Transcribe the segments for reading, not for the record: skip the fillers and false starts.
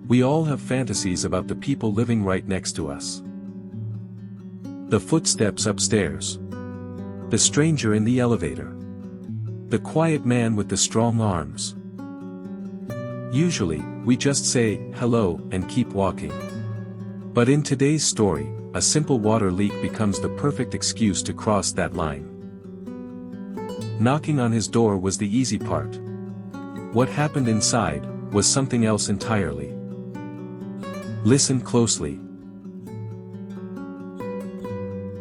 We all have fantasies about the people living right next to us. The footsteps upstairs. The stranger in the elevator. The quiet man with the strong arms. Usually, we just say, hello, and keep walking. But in today's story, a simple water leak becomes the perfect excuse to cross that line. Knocking on his door was the easy part. What happened inside was something else entirely. Listen closely.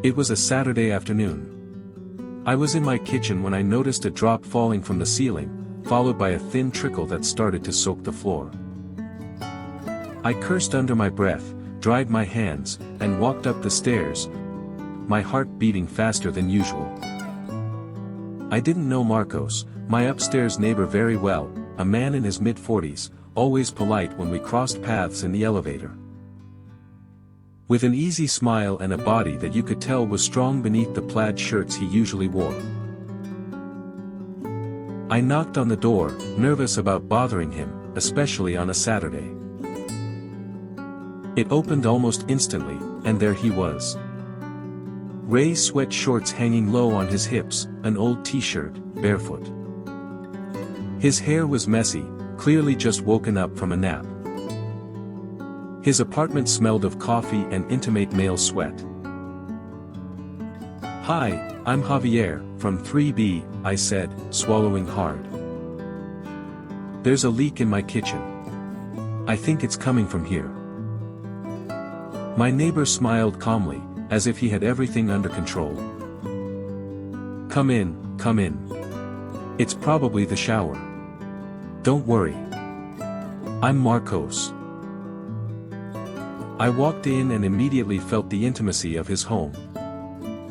It was a Saturday afternoon. I was in my kitchen when I noticed a drop falling from the ceiling, followed by a thin trickle that started to soak the floor. I cursed under my breath, dried my hands, and walked up the stairs, my heart beating faster than usual. I didn't know Marcos, my upstairs neighbor, very well, a man in his mid-40s, always polite when we crossed paths in the elevator. With an easy smile and a body that you could tell was strong beneath the plaid shirts he usually wore. I knocked on the door, nervous about bothering him, especially on a Saturday. It opened almost instantly, and there he was. Gray sweat shorts hanging low on his hips, an old t-shirt, barefoot. His hair was messy, clearly just woken up from a nap. His apartment smelled of coffee and intimate male sweat. "Hi, I'm Javier, from 3B, I said, swallowing hard. "There's a leak in my kitchen. I think it's coming from here." My neighbor smiled calmly, as if he had everything under control. Come in, come in. It's probably the shower. Don't worry. I'm Marcos." I walked in and immediately felt the intimacy of his home.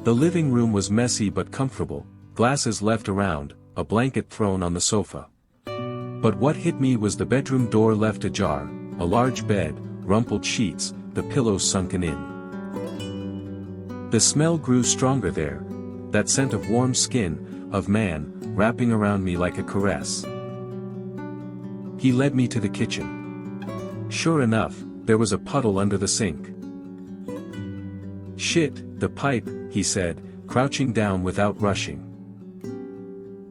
The living room was messy but comfortable, glasses left around, a blanket thrown on the sofa. But what hit me was the bedroom door left ajar, a large bed, rumpled sheets, the pillows sunken in. The smell grew stronger there, that scent of warm skin, of man, wrapping around me like a caress. He led me to the kitchen. Sure enough, there was a puddle under the sink. "Shit, the pipe," he said, crouching down without rushing.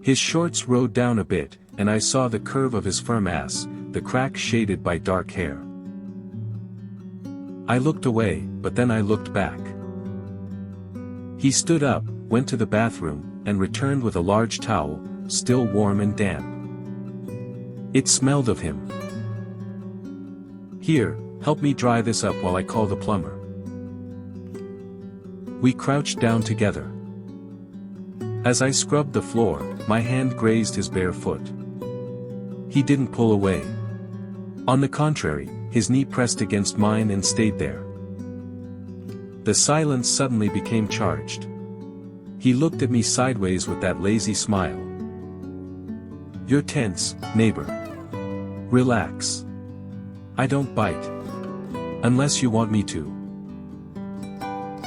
His shorts rode down a bit, and I saw the curve of his firm ass, the crack shaded by dark hair. I looked away, but then I looked back. He stood up, went to the bathroom, and returned with a large towel, still warm and damp. It smelled of him. "Here, help me dry this up while I call the plumber." We crouched down together. As I scrubbed the floor, my hand grazed his bare foot. He didn't pull away. On the contrary, his knee pressed against mine and stayed there. The silence suddenly became charged. He looked at me sideways with that lazy smile. "You're tense, neighbor. Relax. I don't bite. Unless you want me to."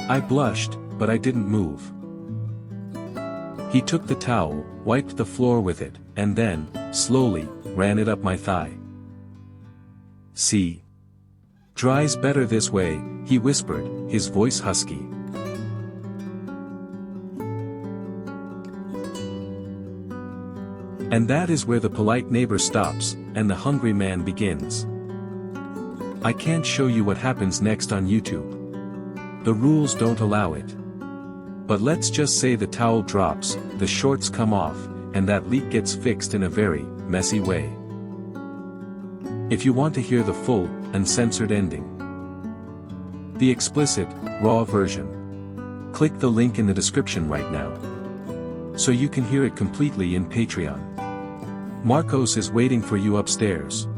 I blushed, but I didn't move. He took the towel, wiped the floor with it, and then, slowly, ran it up my thigh. "See? Dries better this way," he whispered, his voice husky. And that is where the polite neighbor stops, and the hungry man begins. I can't show you what happens next on YouTube. The rules don't allow it. But let's just say the towel drops, the shorts come off, and that leak gets fixed in a very messy way. If you want to hear the full, uncensored ending, the explicit, raw version, click the link in the description right now, so you can hear it completely in Patreon. Marcos is waiting for you upstairs.